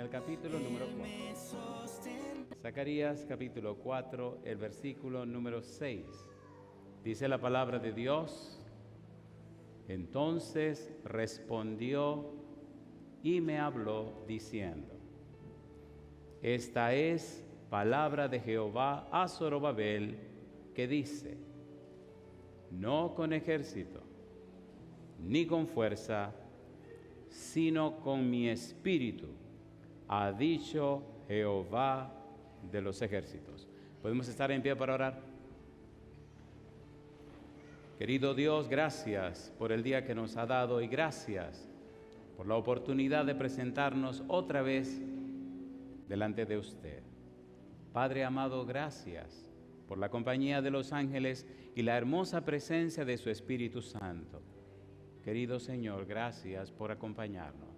el capítulo número 4. Zacarías capítulo 4, el versículo número 6. Dice la palabra de Dios: entonces respondió y me habló diciendo: esta es palabra de Jehová a Zorobabel, que dice: no con ejército, ni con fuerza, sino con mi espíritu, ha dicho Jehová de los ejércitos. ¿Podemos estar en pie para orar? Querido Dios, gracias por el día que nos ha dado y gracias por la oportunidad de presentarnos otra vez delante de usted. Padre amado, gracias por la compañía de los ángeles y la hermosa presencia de su Espíritu Santo. Querido Señor, gracias por acompañarnos.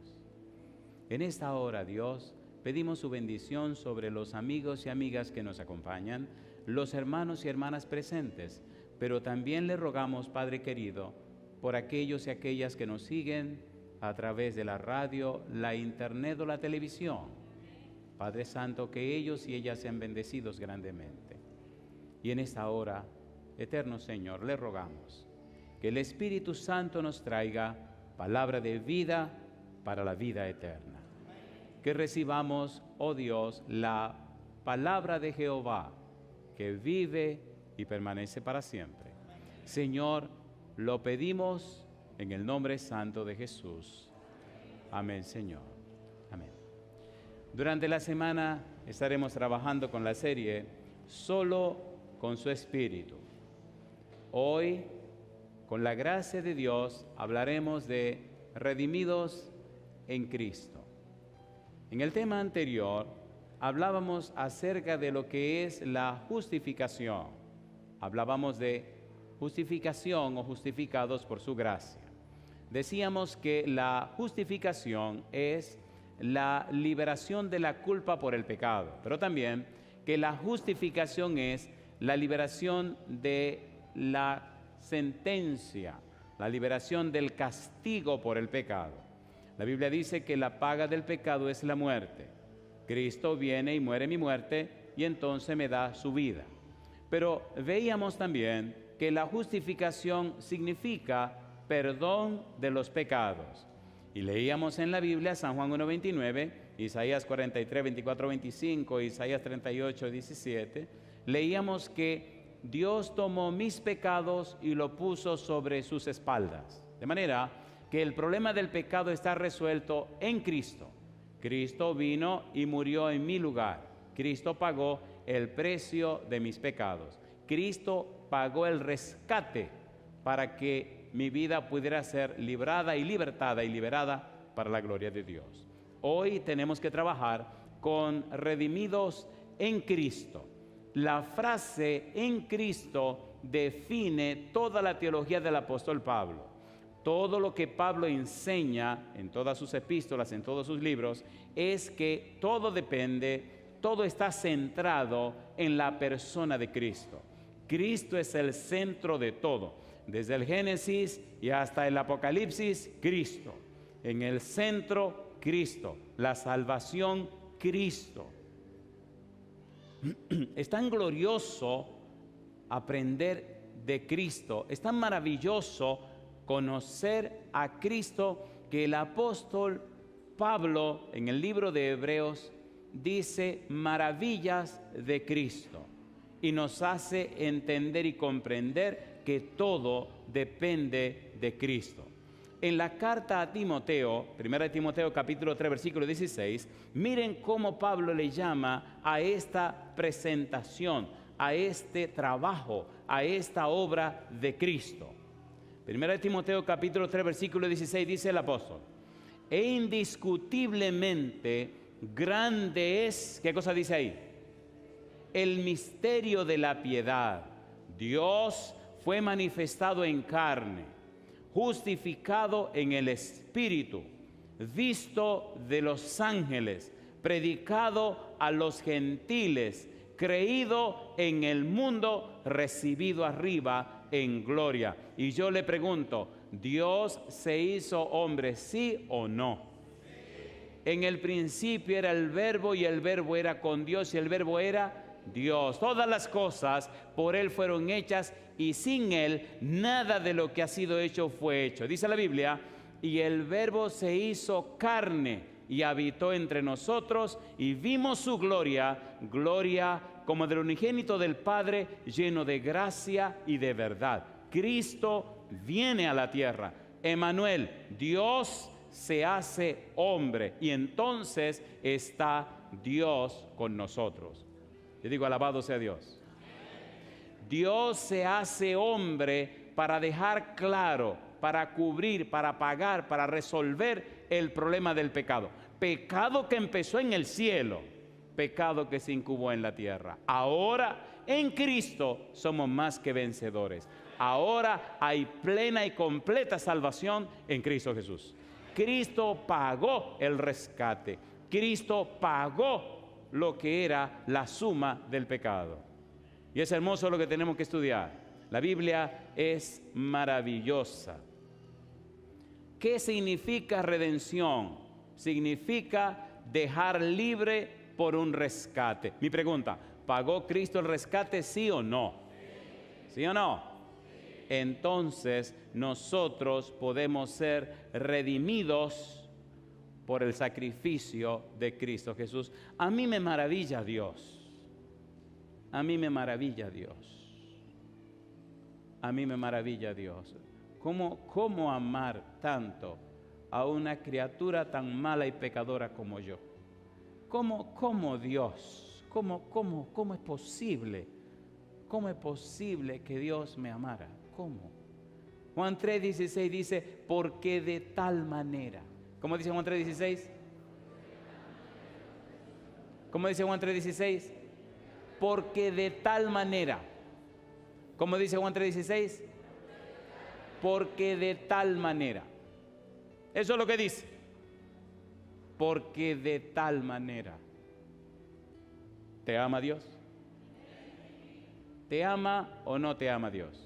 En esta hora, Dios, pedimos su bendición sobre los amigos y amigas que nos acompañan, los hermanos y hermanas presentes, pero también le rogamos, Padre querido, por aquellos y aquellas que nos siguen a través de la radio, la internet o la televisión. Padre Santo, que ellos y ellas sean bendecidos grandemente. Y en esta hora, eterno Señor, le rogamos que el Espíritu Santo nos traiga palabra de vida para la vida eterna. Que recibamos, oh Dios, la palabra de Jehová, que vive y permanece para siempre. Señor, lo pedimos en el nombre santo de Jesús. Amén, Señor. Amén. Durante la semana estaremos trabajando con la serie Solo con su Espíritu. Hoy, con la gracia de Dios, hablaremos de redimidos en Cristo. En el tema anterior hablábamos acerca de lo que es la justificación. Hablábamos de justificación o justificados por su gracia. Decíamos que la justificación es la liberación de la culpa por el pecado, pero también que la justificación es la liberación de la sentencia, la liberación del castigo por el pecado. La Biblia dice que la paga del pecado es la muerte. Cristo viene y muere mi muerte y entonces me da su vida. Pero veíamos también que la justificación significa perdón de los pecados. Y leíamos en la Biblia San Juan 1:29, Isaías 43, 24, 25, Isaías 38, 17. Leíamos que Dios tomó mis pecados y lo puso sobre sus espaldas. De manera que el problema del pecado está resuelto en Cristo. Cristo vino y murió en mi lugar. Cristo pagó el precio de mis pecados. Cristo pagó el rescate para que mi vida pudiera ser librada y libertada y liberada para la gloria de Dios. Hoy tenemos que trabajar con redimidos en Cristo. La frase en Cristo define toda la teología del apóstol Pablo. Todo lo que Pablo enseña en todas sus epístolas, en todos sus libros, es que todo depende, todo está centrado en la persona de Cristo. Cristo es el centro de todo. Desde el Génesis y hasta el Apocalipsis, Cristo. En el centro, Cristo. La salvación, Cristo. Es tan glorioso aprender de Cristo. Es tan maravilloso conocer a Cristo que el apóstol Pablo en el libro de Hebreos dice maravillas de Cristo y nos hace entender y comprender que todo depende de Cristo. En la carta a Timoteo, 1 Timoteo capítulo 3 versículo 16, miren cómo Pablo le llama a esta presentación, a este trabajo, a esta obra de Cristo. 1 Timoteo capítulo 3 versículo 16 dice el apóstol: e indiscutiblemente grande es, ¿qué cosa dice ahí? El misterio de la piedad. Dios fue manifestado en carne, justificado en el Espíritu, visto de los ángeles, predicado a los gentiles, creído en el mundo, recibido arriba en gloria. Y yo le pregunto, ¿Dios se hizo hombre, sí o no? En el principio era el Verbo y el Verbo era con Dios y el Verbo era Dios. Todas las cosas por Él fueron hechas y sin Él nada de lo que ha sido hecho fue hecho. Dice la Biblia, y el Verbo se hizo carne y habitó entre nosotros y vimos su gloria, gloria como del unigénito del Padre, lleno de gracia y de verdad. Cristo viene a la tierra. Emmanuel, Dios se hace hombre y entonces está Dios con nosotros. Yo digo, alabado sea Dios. Dios se hace hombre para dejar claro, para cubrir, para pagar, para resolver el problema del pecado. Pecado que empezó en el cielo, pecado que se incubó en la tierra. Ahora en Cristo somos más que vencedores. Ahora hay plena y completa salvación en Cristo Jesús. Cristo pagó el rescate. Cristo pagó lo que era la suma del pecado. Y es hermoso lo que tenemos que estudiar. La Biblia es maravillosa. ¿Qué significa redención? Significa dejar libre por un rescate. Mi pregunta, ¿pagó Cristo el rescate, sí o no? ¿Sí o no? Entonces nosotros podemos ser redimidos por el sacrificio de Cristo Jesús. A mí me maravilla Dios. A mí me maravilla Dios. A mí me maravilla Dios. ¿Cómo amar tanto a una criatura tan mala y pecadora como yo? ¿Cómo Dios? ¿Cómo es posible? ¿Cómo es posible que Dios me amara? ¿Cómo? Juan 3:16 dice, porque de tal manera. ¿Cómo dice Juan 3:16? ¿Cómo dice Juan 3:16? Porque de tal manera. ¿Cómo dice Juan 3:16? Porque de tal manera. Eso es lo que dice. Porque de tal manera. ¿Te ama Dios? ¿Te ama o no te ama Dios?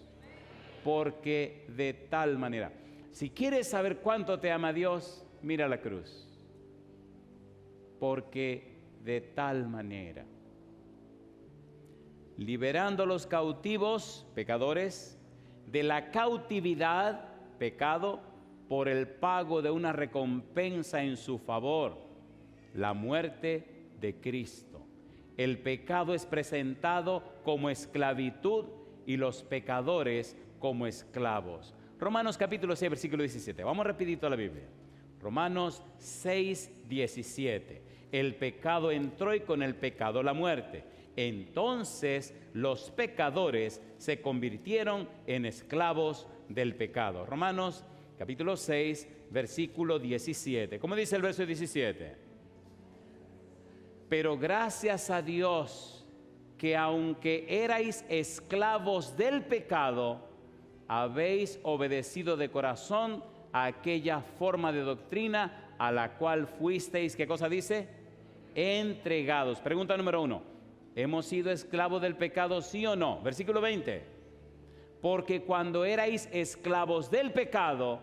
Porque de tal manera. Si quieres saber cuánto te ama Dios, mira la cruz. Porque de tal manera. Liberando a los cautivos, pecadores, de la cautividad, pecado, por el pago de una recompensa en su favor, la muerte de Cristo. El pecado es presentado como esclavitud y los pecadores como esclavos. Romanos capítulo 6, versículo 17. Vamos rapidito a la Biblia. Romanos 6, 17. El pecado entró y con el pecado la muerte. Entonces los pecadores se convirtieron en esclavos del pecado. Romanos capítulo 6, versículo 17. ¿Cómo dice el verso 17? Pero gracias a Dios que aunque erais esclavos del pecado, habéis obedecido de corazón a aquella forma de doctrina a la cual fuisteis, ¿qué cosa dice? Entregados. Pregunta número 1. ¿Hemos sido esclavos del pecado, sí o no? Versículo 20. Porque cuando erais esclavos del pecado,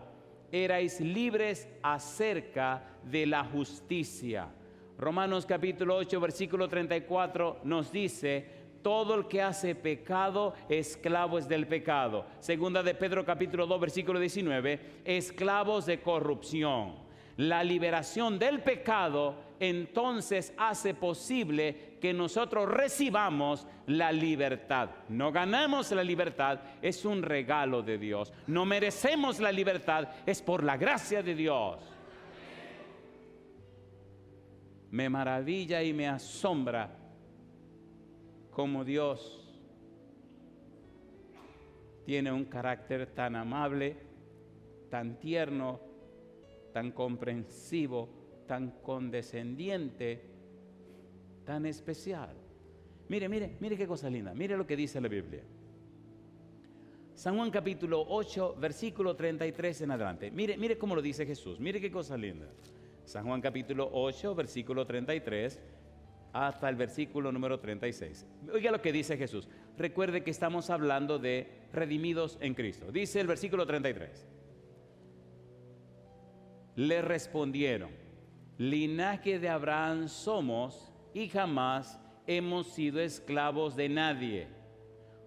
erais libres acerca de la justicia. Romanos capítulo 8, versículo 34 nos dice, todo el que hace pecado, esclavo es del pecado. Segunda de Pedro capítulo 2, versículo 19, esclavos de corrupción. La liberación del pecado entonces hace posible que nosotros recibamos la libertad. No ganamos la libertad, es un regalo de Dios. No merecemos la libertad, es por la gracia de Dios. Me maravilla y me asombra cómo Dios tiene un carácter tan amable, tan tierno, tan comprensivo, tan condescendiente, tan especial. Mire qué cosa linda. Mire lo que dice la Biblia. San Juan capítulo 8, versículo 33 en adelante. Mire cómo lo dice Jesús. Mire qué cosa linda. San Juan capítulo 8, versículo 33 hasta el versículo número 36. Oiga lo que dice Jesús. Recuerde que estamos hablando de redimidos en Cristo. Dice el versículo 33. Le respondieron, linaje de Abraham somos y jamás hemos sido esclavos de nadie.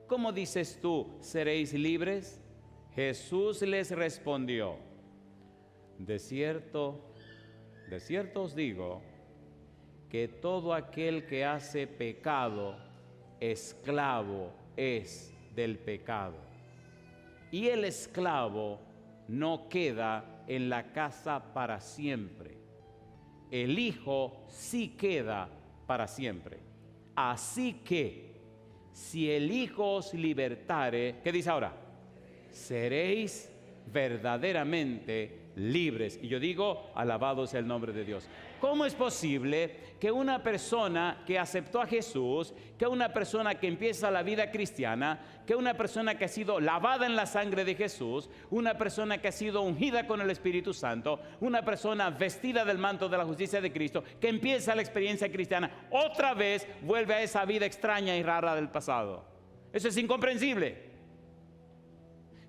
¿Cómo dices tú, seréis libres? Jesús les respondió, de cierto os digo, que todo aquel que hace pecado, esclavo es del pecado. Y el esclavo no queda en la casa para siempre. El Hijo sí queda para siempre. Así que, si el Hijo os libertare, ¿qué dice ahora? Seréis verdaderamente libres. Y yo digo, alabado sea el nombre de Dios. ¿Cómo es posible que una persona que aceptó a Jesús, que una persona que empieza la vida cristiana, que una persona que ha sido lavada en la sangre de Jesús, una persona que ha sido ungida con el Espíritu Santo, una persona vestida del manto de la justicia de Cristo, que empieza la experiencia cristiana, otra vez vuelve a esa vida extraña y rara del pasado? Eso es incomprensible.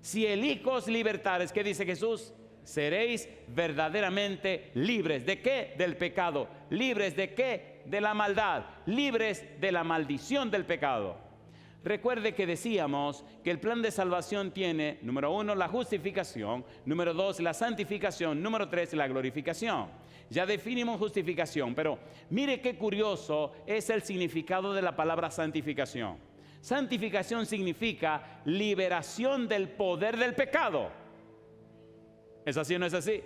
Si el Hijo os libertares, ¿qué dice Jesús? Seréis verdaderamente libres. ¿De qué? Del pecado. ¿Libres de qué? De la maldad. Libres de la maldición del pecado. Recuerde que decíamos que el plan de salvación tiene, número 1, la justificación, número 2, la santificación, número 3, la glorificación. Ya definimos justificación, pero mire qué curioso es el significado de la palabra santificación. Santificación significa liberación del poder del pecado. ¿Es así o no es así?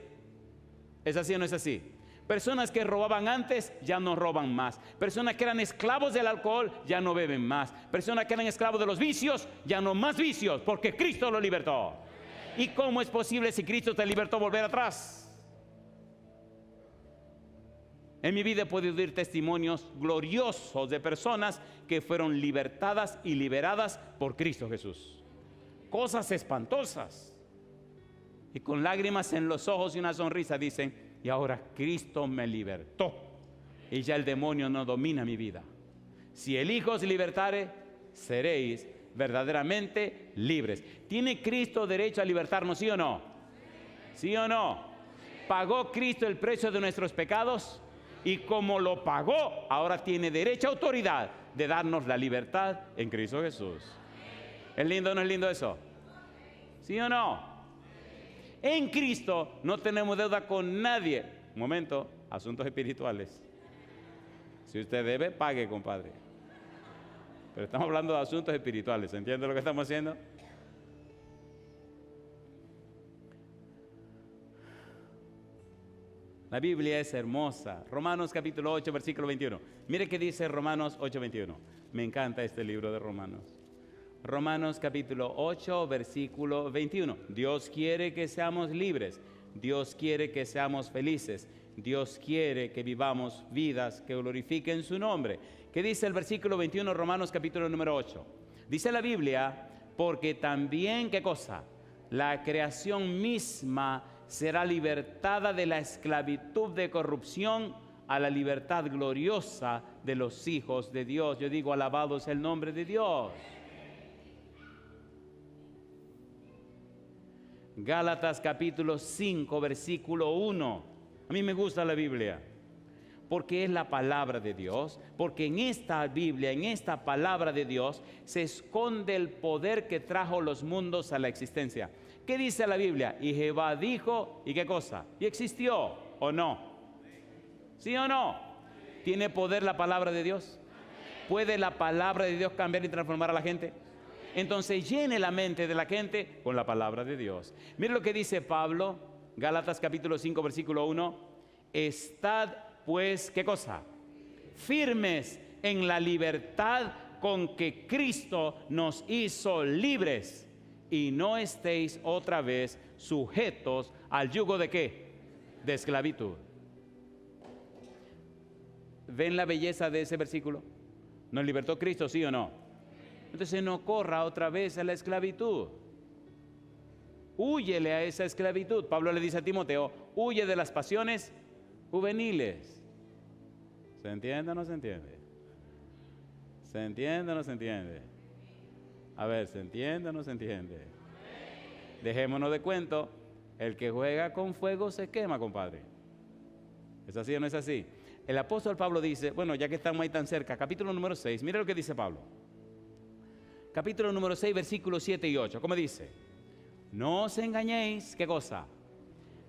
¿Es así o no es así? Personas que robaban antes ya no roban más. Personas que eran esclavos del alcohol ya no beben más. Personas que eran esclavos de los vicios ya no más vicios, porque Cristo lo libertó. ¿Y cómo es posible, si Cristo te libertó, volver atrás? En mi vida he podido oír testimonios gloriosos de personas que fueron libertadas y liberadas por Cristo Jesús. Cosas espantosas. Y con lágrimas en los ojos y una sonrisa dicen, y ahora Cristo me libertó. Y ya el demonio no domina mi vida. Si el Hijo os libertare, seréis verdaderamente libres. ¿Tiene Cristo derecho a libertarnos, sí o no? ¿Sí o no? ¿Pagó Cristo el precio de nuestros pecados? Y como lo pagó, ahora tiene derecha autoridad de darnos la libertad en Cristo Jesús. ¿Es lindo o no es lindo eso? ¿Sí o no? En Cristo no tenemos deuda con nadie. Un momento, asuntos espirituales. Si usted debe, pague, compadre. Pero estamos hablando de asuntos espirituales. ¿Entiende lo que estamos haciendo? La Biblia es hermosa. Romanos capítulo 8, versículo 21. Mire qué dice Romanos 8, 21. Me encanta este libro de Romanos. Romanos capítulo 8, versículo 21. Dios quiere que seamos libres. Dios quiere que seamos felices. Dios quiere que vivamos vidas que glorifiquen su nombre. ¿Qué dice el versículo 21, Romanos capítulo número 8? Dice la Biblia, porque también, ¿qué cosa? La creación misma será libertada de la esclavitud de corrupción a la libertad gloriosa de los hijos de Dios. Yo digo, alabado sea el nombre de Dios. Gálatas capítulo 5, versículo 1. A mí me gusta la Biblia, porque es la palabra de Dios, porque en esta Biblia, en esta palabra de Dios, se esconde el poder que trajo los mundos a la existencia. ¿Qué dice la Biblia? Y Jehová dijo, ¿y qué cosa? ¿Y existió o no? ¿Sí o no? ¿Tiene poder la palabra de Dios? ¿Puede la palabra de Dios cambiar y transformar a la gente? Entonces llene la mente de la gente con la palabra de Dios. Mire lo que dice Pablo, Gálatas capítulo 5, versículo 1. Estad pues, ¿qué cosa? Firmes en la libertad con que Cristo nos hizo libres, y no estéis otra vez sujetos al yugo ¿de qué? De esclavitud. ¿Ven la belleza de ese versículo? ¿Nos libertó Cristo, sí o no? Entonces no corra otra vez a la esclavitud. Húyele a esa esclavitud. Pablo le dice a Timoteo, huye de las pasiones juveniles. ¿Se entiende o no se entiende? ¿Se entiende o no se entiende? A ver, ¿se entiende o no se entiende? Dejémonos de cuento. El que juega con fuego se quema, compadre. ¿Es así o no es así? El apóstol Pablo dice, bueno, ya que estamos ahí tan cerca, capítulo número 6, mira lo que dice Pablo. Capítulo número 6, versículos 7 y 8. ¿Cómo dice? No os engañéis, ¿qué cosa?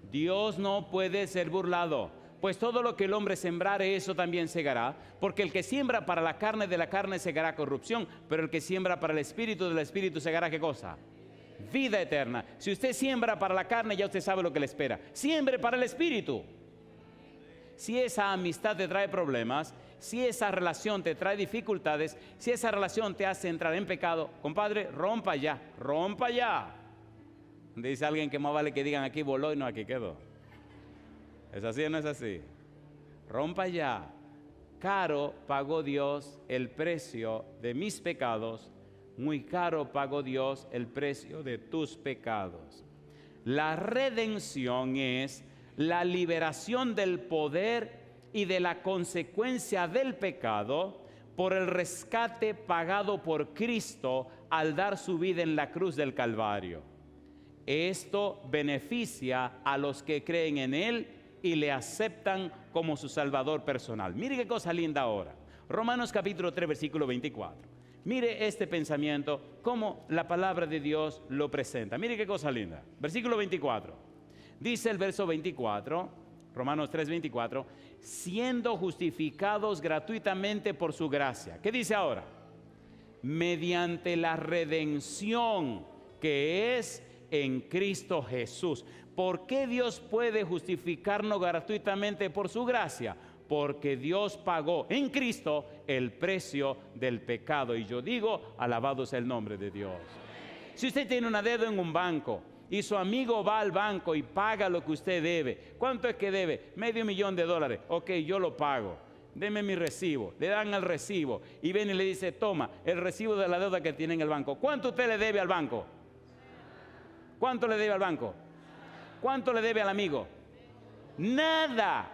Dios no puede ser burlado, pues todo lo que el hombre sembrare, eso también segará, porque el que siembra para la carne, de la carne segará corrupción, pero el que siembra para el espíritu, del espíritu segará, ¿qué cosa? Vida eterna. Si usted siembra para la carne, ya usted sabe lo que le espera. Siembre para el espíritu. Si esa amistad te trae problemas, si esa relación te trae dificultades, si esa relación te hace entrar en pecado, compadre, rompa ya, rompa ya. Dice alguien que más vale que digan aquí voló y no aquí quedó. ¿Es así o no es así? Rompa ya. Caro pagó Dios el precio de mis pecados, muy caro pagó Dios el precio de tus pecados. La redención es la liberación del poder y de la consecuencia del pecado por el rescate pagado por Cristo al dar su vida en la cruz del Calvario. Esto beneficia a los que creen en Él y le aceptan como su Salvador personal. Mire qué cosa linda ahora. Romanos capítulo 3, versículo 24. Mire este pensamiento, cómo la palabra de Dios lo presenta. Mire qué cosa linda. Versículo 24. Dice el verso 24, Romanos 3, 24, siendo justificados gratuitamente por su gracia. ¿Qué dice ahora? Mediante la redención que es en Cristo Jesús. ¿Por qué Dios puede justificarnos gratuitamente por su gracia? Porque Dios pagó en Cristo el precio del pecado. Y yo digo, alabado sea el nombre de Dios. Si usted tiene una deuda en un banco y su amigo va al banco y paga lo que usted debe, ¿cuánto es que debe? $500,000. Ok, yo lo pago. Deme mi recibo. Le dan el recibo y viene y le dice, toma, el recibo de la deuda que tiene en el banco. ¿Cuánto usted le debe al banco? ¿Cuánto le debe al banco? ¿Cuánto le debe al amigo? Nada.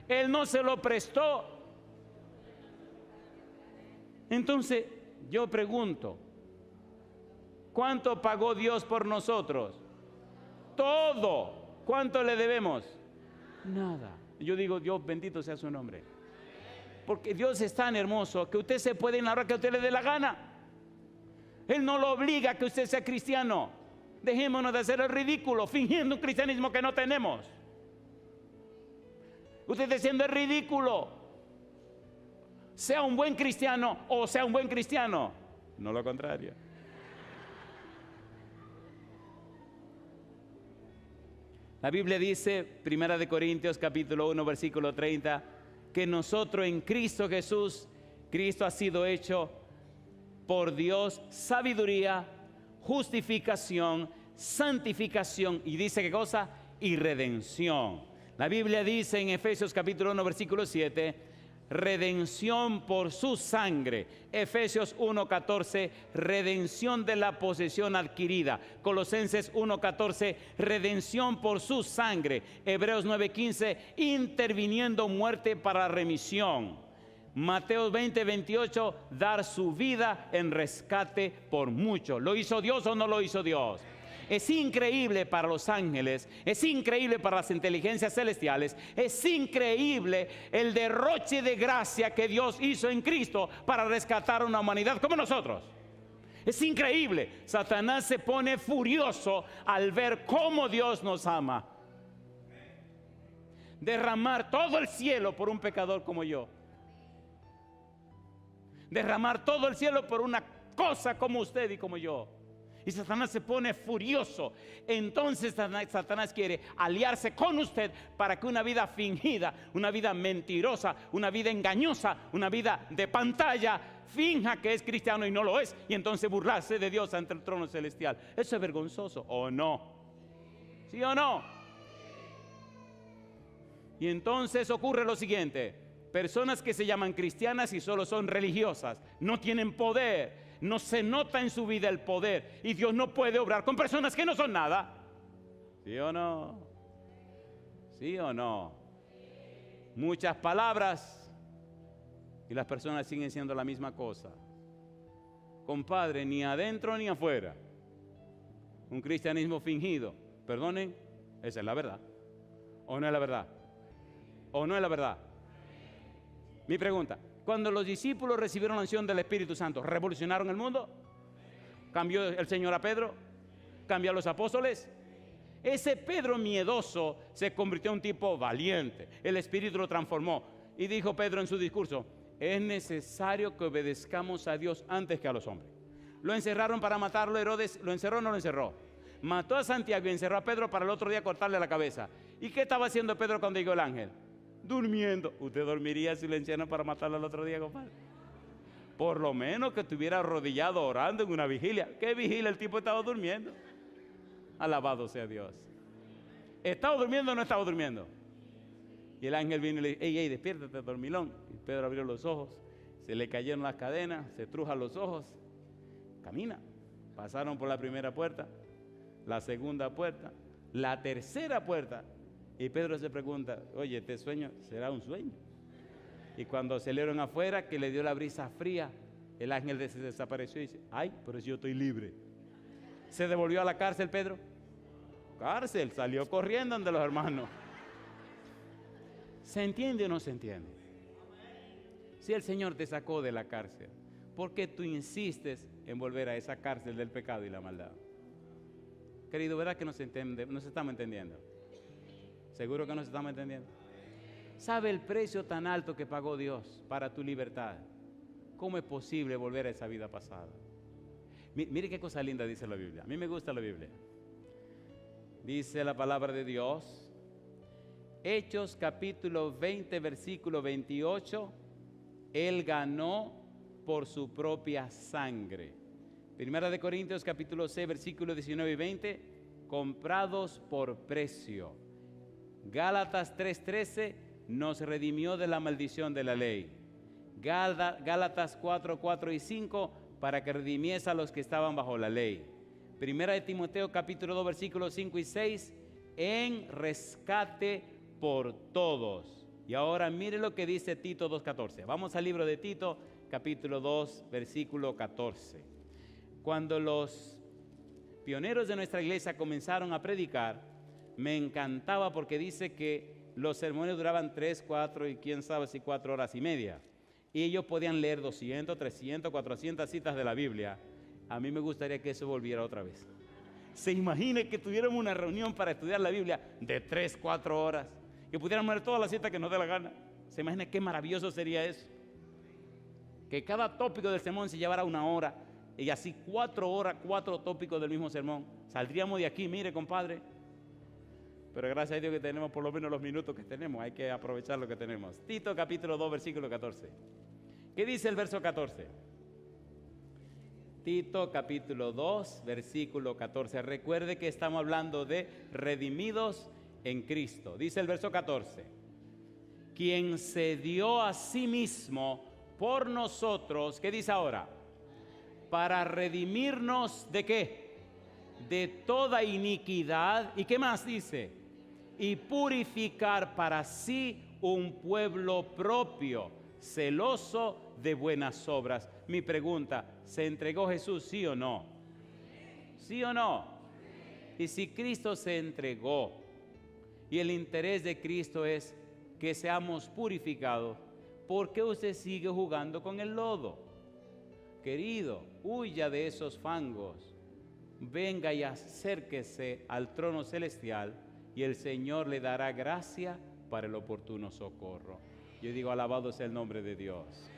Él no se lo prestó. Entonces, yo pregunto, ¿cuánto pagó Dios por nosotros? Todo. ¿Cuánto le debemos? Nada. Yo digo, Dios bendito sea su nombre. Porque Dios es tan hermoso que usted se puede ir a la hora que a usted le dé la gana. Él no lo obliga a que usted sea cristiano. Dejémonos de hacer el ridículo, fingiendo un cristianismo que no tenemos. Usted está haciendo el ridículo. Sea un buen cristiano o sea un buen cristiano. No lo contrario. La Biblia dice, 1 Corintios capítulo 1, versículo 30, que nosotros en Cristo Jesús, Cristo ha sido hecho por Dios sabiduría, justificación, santificación y dice qué cosa, y redención. La Biblia dice en Efesios capítulo 1 versículo 7, redención por su sangre. Efesios 1:14, redención de la posesión adquirida. Colosenses 1:14, redención por su sangre. Hebreos 9:15, interviniendo muerte para remisión. Mateo 20:28, dar su vida en rescate por mucho. ¿Lo hizo Dios o no lo hizo Dios? Es increíble para los ángeles, es increíble para las inteligencias celestiales, es increíble el derroche de gracia que Dios hizo en Cristo para rescatar a una humanidad como nosotros. Es increíble. Satanás se pone furioso al ver cómo Dios nos ama. Derramar todo el cielo por un pecador como yo. Derramar todo el cielo por una cosa como usted y como yo. Y Satanás se pone furioso. Entonces Satanás quiere aliarse con usted para que una vida fingida, una vida mentirosa, una vida engañosa, una vida de pantalla, finja que es cristiano y no lo es. Y entonces burlarse de Dios ante el trono celestial. ¿Eso es vergonzoso o no? ¿Sí o no? Y entonces ocurre lo siguiente. Personas que se llaman cristianas y solo son religiosas, no tienen poder. No se nota en su vida el poder y Dios no puede obrar con personas que no son nada. ¿Sí o no? ¿Sí o no? Muchas palabras y las personas siguen siendo la misma cosa. Compadre, ni adentro ni afuera. Un cristianismo fingido. Perdonen, Esa es la verdad. ¿O no es la verdad? ¿O no es la verdad? Mi pregunta, cuando los discípulos recibieron la unción del Espíritu Santo, ¿revolucionaron el mundo? ¿Cambió el Señor a Pedro? ¿Cambió a los apóstoles? Ese Pedro miedoso se convirtió en un tipo valiente. El Espíritu lo transformó. Y dijo Pedro en su discurso, es necesario que obedezcamos a Dios antes que a los hombres. Lo encerraron para matarlo. Herodes, ¿lo encerró o no lo encerró? Mató a Santiago y encerró a Pedro para el otro día cortarle la cabeza. ¿Y qué estaba haciendo Pedro cuando llegó el ángel? Durmiendo. ¿Usted dormiría si lo encierran para matarlo al otro día, compadre? Por lo menos que estuviera arrodillado orando en una vigilia. ¿Qué vigilia? El tipo estaba durmiendo. Alabado sea Dios. ¿Estaba durmiendo o no estaba durmiendo? Y el ángel vino y le dijo, ey, despiértate, dormilón. Y Pedro abrió los ojos, se le cayeron las cadenas, se truja los ojos, camina. Pasaron por la primera puerta, la segunda puerta, la tercera puerta. Y Pedro se pregunta, oye, ¿este sueño será un sueño? Y cuando salieron afuera, que le dio la brisa fría, el ángel desapareció y dice, ay, pero si yo estoy libre. ¿Se devolvió a la cárcel, Pedro? Cárcel, salió corriendo ante los hermanos. ¿Se entiende o no se entiende? Si el Señor te sacó de la cárcel, ¿por qué tú insistes en volver a esa cárcel del pecado y la maldad? Querido, ¿verdad que no se estamos entendiendo? ¿Seguro que no se estamos entendiendo? ¿Sabe el precio tan alto que pagó Dios para tu libertad? ¿Cómo es posible volver a esa vida pasada? Mire qué cosa linda dice la Biblia. A mí me gusta la Biblia. Dice la palabra de Dios, Hechos capítulo 20, versículo 28, Él ganó por su propia sangre. Primera de Corintios capítulo 6, versículo 19 y 20, comprados por precio. Gálatas 3:13, nos redimió de la maldición de la ley. Gálatas 4, 4 y 5, para que redimiese a los que estaban bajo la ley. Primera de Timoteo capítulo 2, versículos 5 y 6, en rescate por todos. Y ahora mire lo que dice Tito 2:14. Vamos al libro de Tito, capítulo 2, versículo 14. Cuando los pioneros de nuestra iglesia comenzaron a predicar, me encantaba porque dice que los sermones duraban 3, 4 y quién sabe si 4 horas y media. Y ellos podían leer 200, 300, 400 citas de la Biblia. A mí me gustaría que eso volviera otra vez. Se imagine que tuviéramos una reunión para estudiar la Biblia de 3, 4 horas. Que pudiéramos leer todas las citas que nos dé la gana. Se imagina qué maravilloso sería eso. Que cada tópico del sermón se llevara 1 hora. Y así 4 horas, 4 tópicos del mismo sermón. Saldríamos de aquí, mire, compadre. Pero gracias a Dios que tenemos por lo menos los minutos que tenemos. Hay que aprovechar lo que tenemos. Tito capítulo 2, versículo 14. ¿Qué dice el verso 14? Tito capítulo 2, versículo 14. Recuerde que estamos hablando de redimidos en Cristo. Dice el verso 14. Quien se dio a sí mismo por nosotros, ¿qué dice ahora? Para redimirnos ¿de qué? De toda iniquidad. ¿Y qué más dice? Y purificar para sí un pueblo propio, celoso de buenas obras. Mi pregunta, ¿se entregó Jesús, sí o no? ¿Sí o no? Y si Cristo se entregó y el interés de Cristo es que seamos purificados, ¿por qué usted sigue jugando con el lodo? Querido, huya de esos fangos, venga y acérquese al trono celestial y el Señor le dará gracia para el oportuno socorro. Yo digo, alabado sea el nombre de Dios.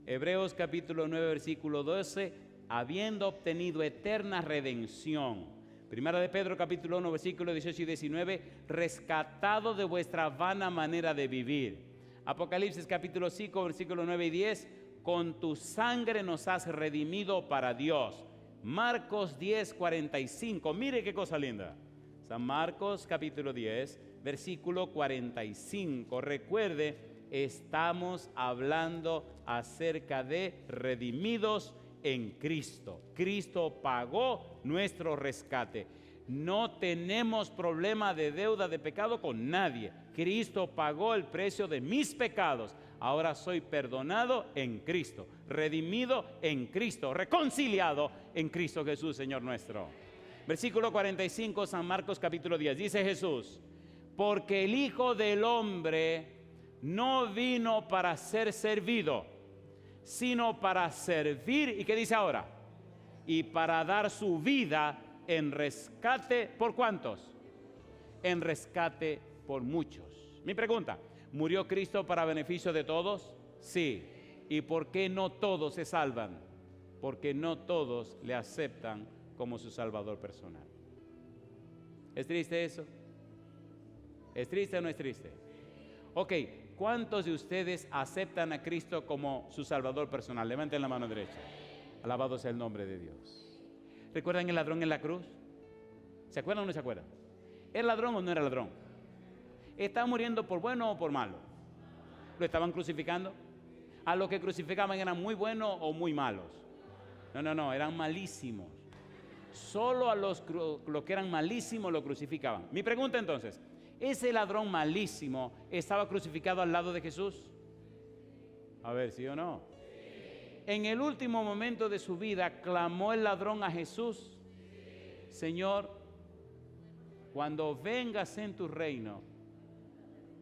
Hebreos capítulo 9, versículo 12, habiendo obtenido eterna redención. Primera de Pedro capítulo 1, versículo 18 y 19, rescatado de vuestra vana manera de vivir. Apocalipsis capítulo 5, versículo 9 y 10, con tu sangre nos has redimido para Dios. Marcos 10, 45, mire qué cosa linda. San Marcos capítulo 10, versículo 45. Recuerde, estamos hablando acerca de redimidos en Cristo. Cristo pagó nuestro rescate. No tenemos problema de deuda de pecado con nadie. Cristo pagó el precio de mis pecados. Ahora soy perdonado en Cristo, redimido en Cristo, reconciliado en Cristo Jesús, Señor nuestro. Versículo 45, San Marcos capítulo 10. Dice Jesús: porque el Hijo del Hombre no vino para ser servido, sino para servir. ¿Y qué dice ahora? Y para dar su vida en rescate. ¿Por cuántos? En rescate por muchos. Mi pregunta: ¿murió Cristo para beneficio de todos? Sí. ¿Y por qué no todos se salvan? Porque no todos le aceptan como su Salvador personal. ¿Es triste eso? ¿Es triste o no es triste? Ok, ¿cuántos de ustedes aceptan a Cristo como su Salvador personal? Levanten la mano derecha. Alabado sea el nombre de Dios. ¿Recuerdan el ladrón en la cruz? ¿Se acuerdan o no se acuerdan? ¿Era ladrón o no era ladrón? ¿Estaba muriendo por bueno o por malo? ¿Lo estaban crucificando? ¿A los que crucificaban eran muy buenos o muy malos? No, eran malísimos. Solo a los que eran malísimos lo crucificaban. Mi pregunta entonces: ¿ese ladrón malísimo estaba crucificado al lado de Jesús? A ver, ¿sí o no? En el último momento de su vida, clamó el ladrón a Jesús: Señor, cuando vengas en tu reino,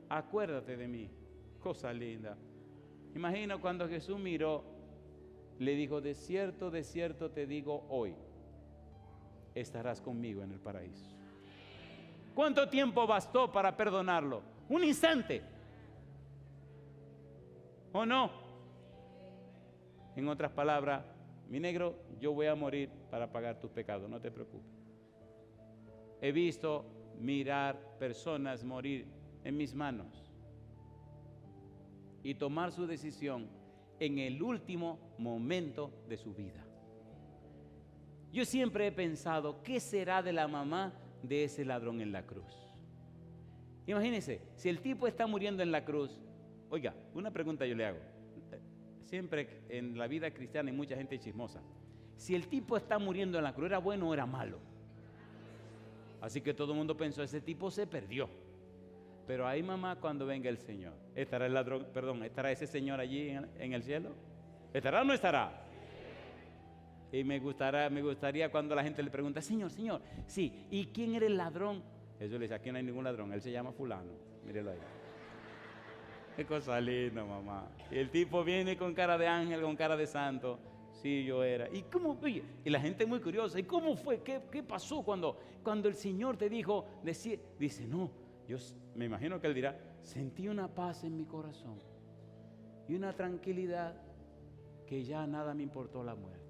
acuérdate de mí. Cosa linda. Imagino cuando Jesús miró, le dijo: de cierto te digo hoy, estarás conmigo en el paraíso. ¿Cuánto tiempo bastó para perdonarlo? Un instante. ¿O no? En otras palabras: mi negro, yo voy a morir para pagar tus pecados, no te preocupes. He visto mirar personas morir en mis manos y tomar su decisión en el último momento de su vida. Yo siempre he pensado: ¿qué será de la mamá de ese ladrón en la cruz? Imagínense, si el tipo está muriendo en la cruz. Oiga, una pregunta yo le hago. Siempre en la vida cristiana hay mucha gente chismosa. Si el tipo está muriendo en la cruz, ¿era bueno o era malo? Así que todo el mundo pensó: ese tipo se perdió. Pero ahí, mamá, cuando venga el Señor, ¿estará el ladrón, estará ese Señor allí en el cielo? ¿Estará o no estará? Y me gustaría cuando la gente le pregunta: Señor, sí, ¿y quién era el ladrón? Jesús le dice: aquí no hay ningún ladrón, él se llama fulano, mírelo ahí. Qué cosa linda, mamá. Y el tipo viene con cara de ángel, con cara de santo. Sí, yo era. ¿Y cómo? Oye, y la gente es muy curiosa. ¿Y cómo fue? ¿Qué pasó cuando el Señor te dijo? Dice: no, yo me imagino que él dirá: sentí una paz en mi corazón y una tranquilidad que ya nada me importó la muerte.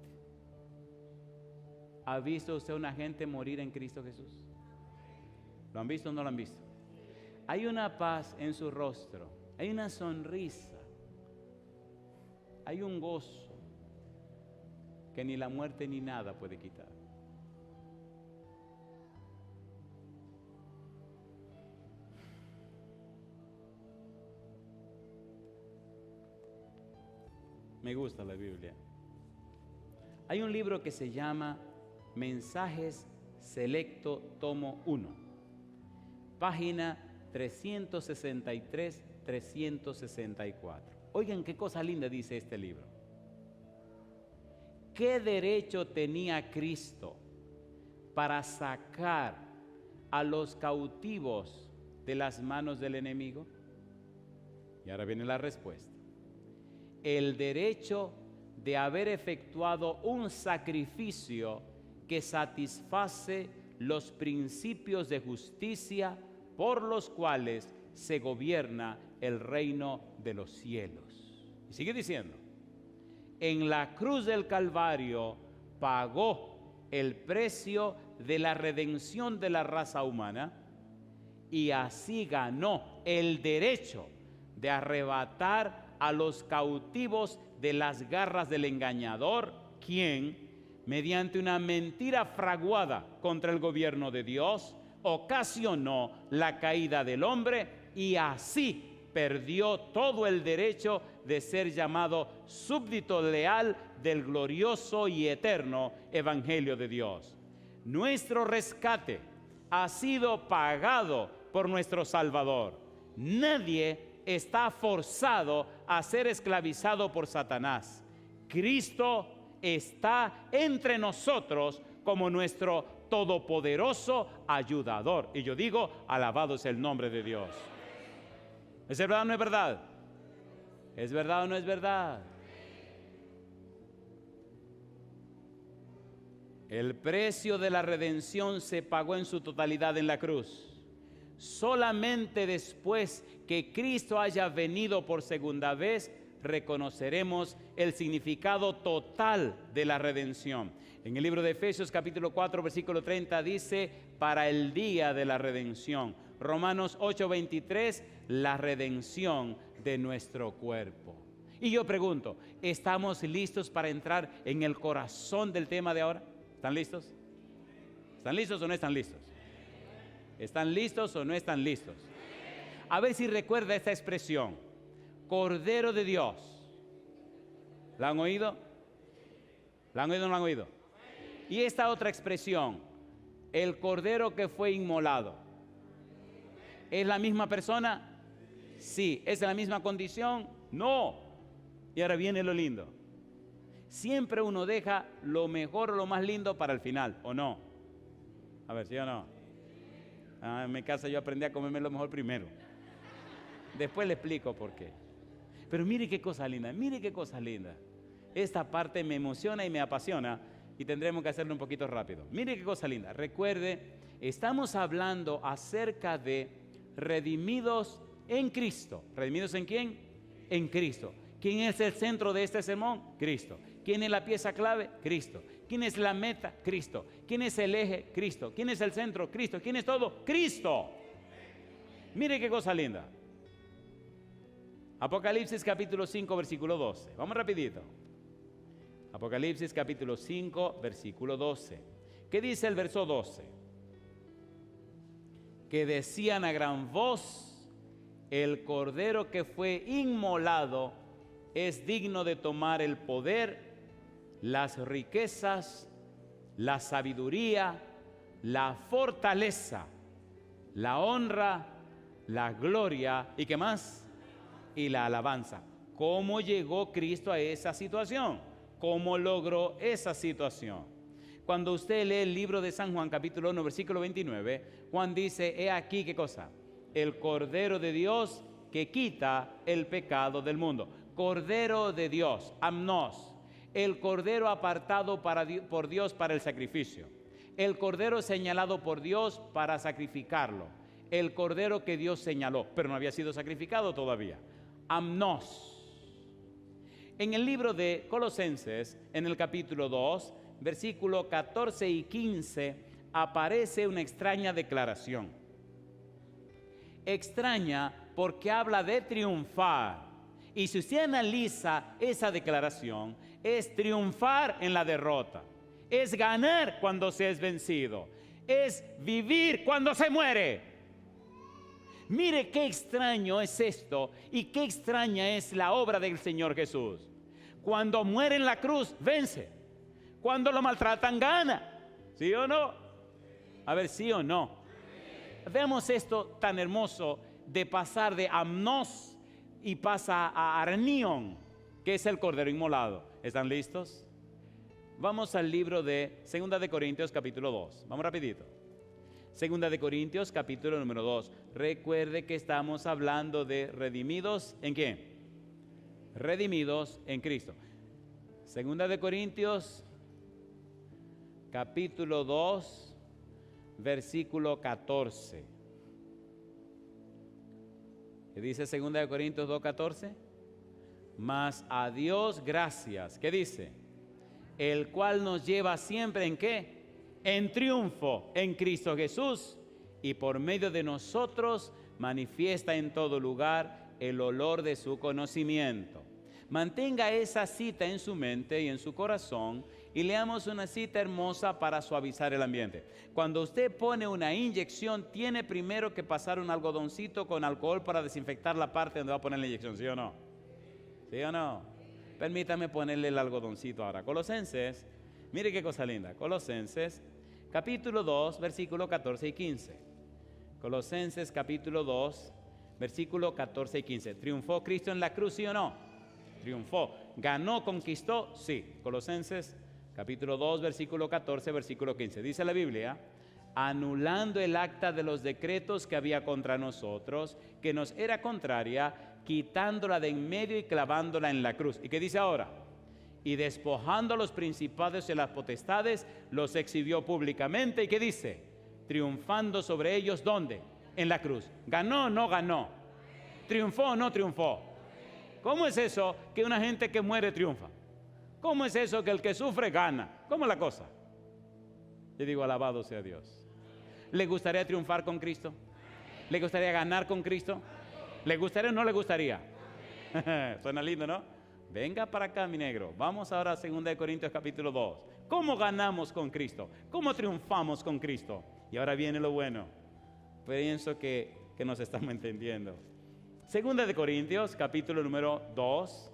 ¿Ha visto usted una gente morir en Cristo Jesús? ¿Lo han visto o no lo han visto? Hay una paz en su rostro, hay una sonrisa, hay un gozo que ni la muerte ni nada puede quitar. Me gusta la Biblia. Hay un libro que se llama Mensajes Selecto, tomo 1, página 363-364. Oigan qué cosa linda dice este libro. ¿Qué derecho tenía Cristo para sacar a los cautivos de las manos del enemigo? Y ahora viene la respuesta: el derecho de haber efectuado un sacrificio que satisface los principios de justicia por los cuales se gobierna el reino de los cielos. Y sigue diciendo: en la cruz del Calvario pagó el precio de la redención de la raza humana y así ganó el derecho de arrebatar a los cautivos de las garras del engañador, quien, mediante una mentira fraguada contra el gobierno de Dios, ocasionó la caída del hombre y así perdió todo el derecho de ser llamado súbdito leal del glorioso y eterno Evangelio de Dios. Nuestro rescate ha sido pagado por nuestro Salvador. Nadie está forzado a ser esclavizado por Satanás. Cristo está entre nosotros como nuestro todopoderoso, ayudador. Y yo digo, alabado es el nombre de Dios. ¿Es verdad o no es verdad? ¿Es verdad o no es verdad? El precio de la redención se pagó en su totalidad en la cruz. Solamente después que Cristo haya venido por segunda vez, reconoceremos el significado total de la redención. En el libro de Efesios capítulo 4 versículo 30 dice, para el día de la redención. Romanos 8:23, la redención de nuestro cuerpo. Y yo pregunto, ¿estamos listos para entrar en el corazón del tema de ahora? ¿Están listos? ¿Están listos o no están listos? ¿Están listos o no están listos? A ver si recuerda esta expresión, Cordero de Dios. ¿La han oído? ¿La han oído o no la han oído? Y esta otra expresión, el Cordero que fue inmolado. ¿Es la misma persona? Sí. ¿Es la misma condición? No. Y ahora viene lo lindo. Siempre uno deja lo mejor o lo más lindo para el final, ¿o no? A ver, ¿sí o no? En mi casa yo aprendí a comerme lo mejor primero. Después le explico por qué. Pero mire qué cosa linda, mire qué cosa linda. Esta parte me emociona y me apasiona y tendremos que hacerlo un poquito rápido. Mire qué cosa linda. Recuerde, estamos hablando acerca de redimidos en Cristo. ¿Redimidos en quién? En Cristo. ¿Quién es el centro de este sermón? Cristo. ¿Quién es la pieza clave? Cristo. ¿Quién es la meta? Cristo. ¿Quién es el eje? Cristo. ¿Quién es el centro? Cristo. ¿Quién es todo? Cristo. Mire qué cosa linda. Apocalipsis capítulo 5 versículo 12. Vamos rapidito. Apocalipsis capítulo 5 versículo 12. ¿Qué dice el verso 12? Que decían a gran voz, el Cordero que fue inmolado es digno de tomar el poder, las riquezas, la sabiduría, la fortaleza, la honra, la gloria y ¿qué más? Y la alabanza. ¿Cómo llegó Cristo a esa situación? ¿Cómo logró esa situación? Cuando usted lee el libro de San Juan capítulo 1 versículo 29, Juan dice, he aquí ¿qué cosa? El Cordero de Dios que quita el pecado del mundo. Cordero de Dios, amnos. El Cordero apartado por Dios para el sacrificio. El Cordero señalado por Dios para sacrificarlo. El Cordero que Dios señaló, pero no había sido sacrificado todavía. Amnos. En el libro de Colosenses, en el capítulo 2, versículo 14 y 15, aparece una extraña declaración. Extraña porque habla de triunfar. Y si usted analiza esa declaración, es triunfar en la derrota, es ganar cuando se es vencido, es vivir cuando se muere. Mire qué extraño es esto y qué extraña es la obra del Señor Jesús. Cuando muere en la cruz, vence. Cuando lo maltratan, gana. ¿Sí o no? A ver, ¿sí o no? Veamos esto tan hermoso de pasar de amnos y pasa a arnión, que es el Cordero inmolado. ¿Están listos? Vamos al libro de 2 de Corintios capítulo 2. Vamos rapidito. 2 de Corintios capítulo número 2. Recuerde que estamos hablando de redimidos, ¿en qué? Redimidos en Cristo. 2 de Corintios capítulo 2, versículo 14. ¿Qué dice 2 de Corintios 2:14? Mas a Dios gracias. ¿Qué dice? El cual nos lleva siempre ¿en qué? En triunfo en Cristo Jesús, y por medio de nosotros manifiesta en todo lugar el olor de su conocimiento. Mantenga esa cita en su mente y en su corazón y leamos una cita hermosa para suavizar el ambiente. Cuando usted pone una inyección, tiene primero que pasar un algodoncito con alcohol para desinfectar la parte donde va a poner la inyección, ¿sí o no? ¿Sí o no? Permítame ponerle el algodoncito ahora. Colosenses, mire qué cosa linda. Colosenses, capítulo 2, versículo 14 y 15. Colosenses, capítulo 2, versículo 14 y 15. ¿Triunfó Cristo en la cruz, sí o no? Triunfó. ¿Ganó, conquistó? Sí. Colosenses capítulo 2, versículo 14, versículo 15. Dice la Biblia: anulando el acta de los decretos que había contra nosotros, que nos era contraria, quitándola de en medio y clavándola en la cruz. ¿Y qué dice ahora? Y despojando a los principados y las potestades, los exhibió públicamente. ¿Y qué dice? Triunfando sobre ellos, ¿dónde? En la cruz. ¿Ganó o no ganó? ¿Triunfó o no triunfó? ¿Cómo es eso que una gente que muere triunfa? ¿Cómo es eso que el que sufre gana? ¿Cómo es la cosa? Yo digo, alabado sea Dios. ¿Le gustaría triunfar con Cristo? ¿Le gustaría ganar con Cristo? ¿Le gustaría o no le gustaría? Suena lindo, ¿no? Venga para acá, mi negro. Vamos ahora a 2 Corintios capítulo 2. ¿Cómo ganamos con Cristo? ¿Cómo triunfamos con Cristo? Y ahora viene lo bueno. Pienso que nos estamos entendiendo. 2 Corintios capítulo número 2.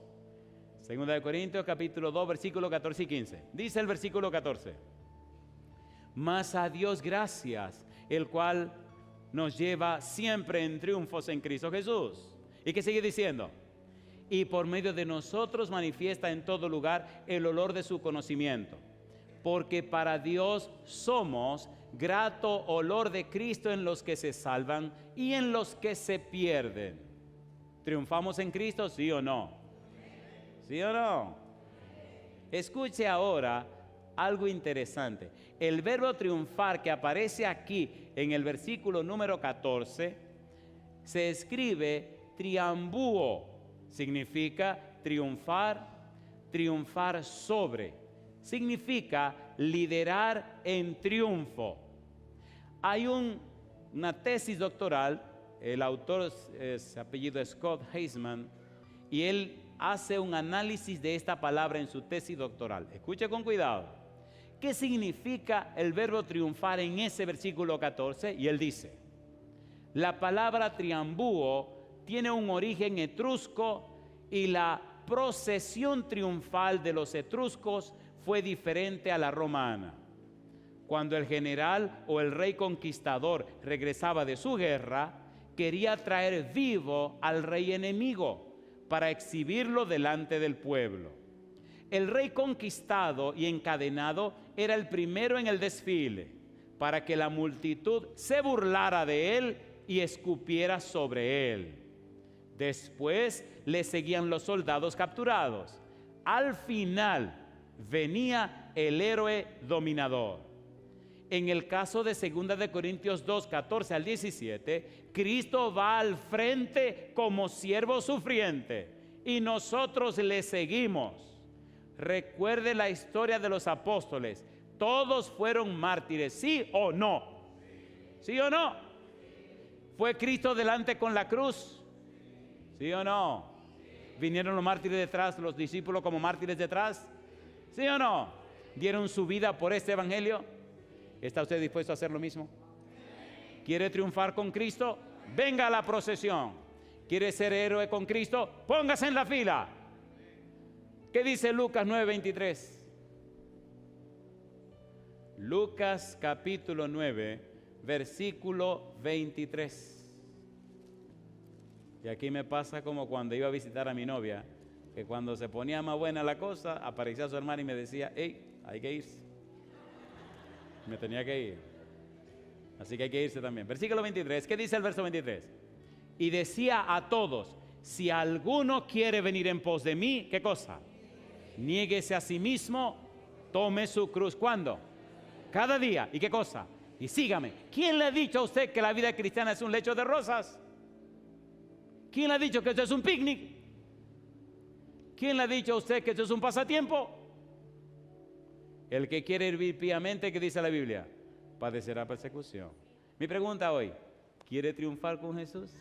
2 Corintios capítulo 2, versículo 14 y 15. Dice el versículo 14: mas a Dios gracias, el cual nos lleva siempre en triunfos en Cristo Jesús. ¿Y qué sigue diciendo? Y por medio de nosotros manifiesta en todo lugar el olor de su conocimiento. Porque para Dios somos grato olor de Cristo en los que se salvan y en los que se pierden. ¿Triunfamos en Cristo, sí o no? ¿Sí o no? Escuche ahora algo interesante. El verbo triunfar que aparece aquí en el versículo número 14 se escribe triambuo. Significa triunfar, triunfar sobre. Significa liderar en triunfo. Hay una tesis doctoral, el autor se apellido Scott Heisman, y él hace un análisis de esta palabra en su tesis doctoral. Escuche con cuidado. ¿Qué significa el verbo triunfar en ese versículo 14? Y él dice: la palabra triambúo tiene un origen etrusco y la procesión triunfal de los etruscos fue diferente a la romana. Cuando el general o el rey conquistador regresaba de su guerra, quería traer vivo al rey enemigo para exhibirlo delante del pueblo. El rey conquistado y encadenado era el primero en el desfile, para que la multitud se burlara de él y escupiera sobre él. Después le seguían los soldados capturados. Al final venía el héroe dominador. En el caso de 2 Corintios 2, 14 al 17, Cristo va al frente como siervo sufriente y nosotros le seguimos. Recuerde la historia de los apóstoles. Todos fueron mártires, ¿sí o no? ¿Sí o no? ¿Fue Cristo delante con la cruz? ¿Sí o no? ¿Vinieron los mártires detrás, los discípulos como mártires detrás? ¿Sí o no? ¿Dieron su vida por este evangelio? ¿Está usted dispuesto a hacer lo mismo? ¿Quiere triunfar con Cristo? Venga a la procesión. ¿Quiere ser héroe con Cristo? Póngase en la fila. ¿Qué dice Lucas 9:23? Lucas capítulo 9, versículo 23. Y aquí me pasa como cuando iba a visitar a mi novia, que cuando se ponía más buena la cosa, aparecía su hermana y me decía: hey, hay que irse. Me tenía que ir. Así que hay que irse también. Versículo 23, ¿qué dice el verso 23? Y decía a todos: si alguno quiere venir en pos de mí, ¿qué cosa? Niéguese a sí mismo, tome su cruz. ¿Cuándo? Cada día. ¿Y qué cosa? Y sígame. ¿Quién le ha dicho a usted que la vida cristiana es un lecho de rosas? ¿Quién le ha dicho que esto es un picnic? ¿Quién le ha dicho a usted que esto es un pasatiempo? El que quiere vivir piamente, ¿qué dice la Biblia? Padecerá persecución. Mi pregunta hoy: ¿quiere triunfar con Jesús?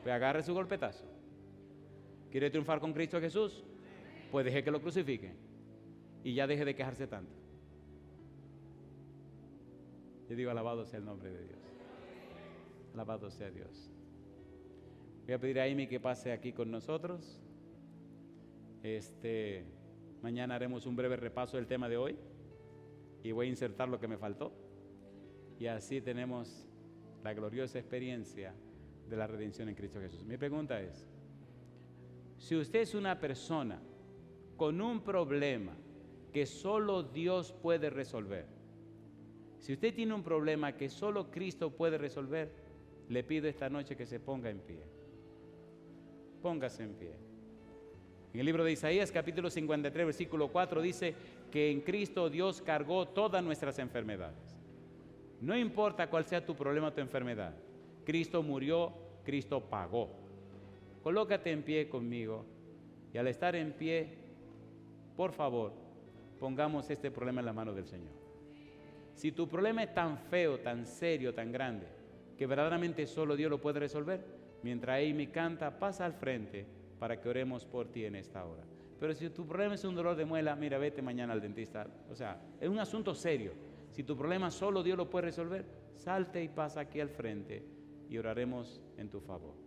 Pues agarre su golpetazo. ¿Quiere triunfar con Cristo Jesús? Pues deje que lo crucifiquen y ya deje de quejarse tanto. Yo digo, alabado sea el nombre de Dios. Alabado sea Dios. Voy a pedir a Amy que pase aquí con nosotros. Mañana haremos un breve repaso del tema de hoy y voy a insertar lo que me faltó. Y así tenemos la gloriosa experiencia de la redención en Cristo Jesús. Mi pregunta es: si usted es una persona con un problema que solo Dios puede resolver. Si usted tiene un problema que solo Cristo puede resolver, le pido esta noche que se ponga en pie. Póngase en pie. En el libro de Isaías, capítulo 53, versículo 4, dice que en Cristo Dios cargó todas nuestras enfermedades. No importa cuál sea tu problema o tu enfermedad, Cristo murió, Cristo pagó. Colócate en pie conmigo y al estar en pie, por favor, pongamos este problema en la mano del Señor. Si tu problema es tan feo, tan serio, tan grande, que verdaderamente solo Dios lo puede resolver, mientras Amy canta, pasa al frente para que oremos por ti en esta hora. Pero si tu problema es un dolor de muela, mira, vete mañana al dentista. O sea, es un asunto serio. Si tu problema solo Dios lo puede resolver, salte y pasa aquí al frente y oraremos en tu favor.